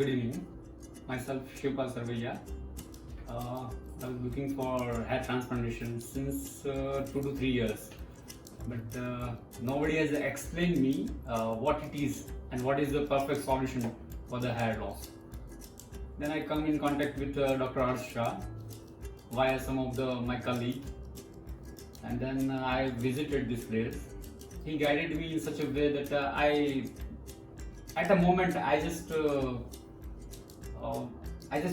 Good evening. Myself Shah Sarvaiya. I was looking for hair transplantation since 2 to 3 years, but nobody has explained me what it is and what is the perfect solution for the hair loss. Then I come in contact with Dr. Arth Shah via some of my colleagues, and then I visited this place. He guided me in such a way that at a moment, I just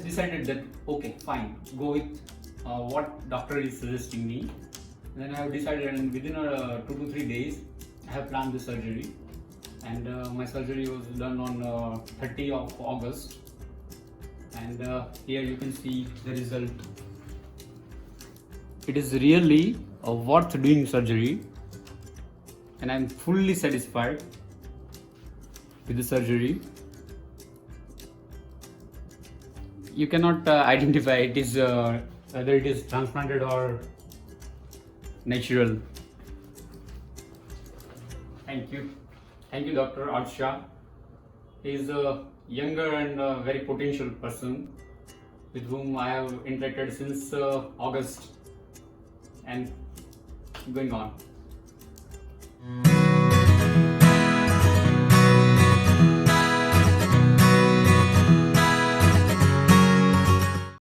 decided that okay, fine, go with what doctor is suggesting me. And then I have decided, and within 2 to 3 days, I have planned the surgery, and my surgery was done on 30th of August. And here you can see the result. It is really worth doing surgery, and I am fully satisfied with the surgery. You cannot identify it is whether it is transplanted or natural. Thank you, Dr. Arth Shah. He is a younger and very potential person with whom I have interacted since August and going on.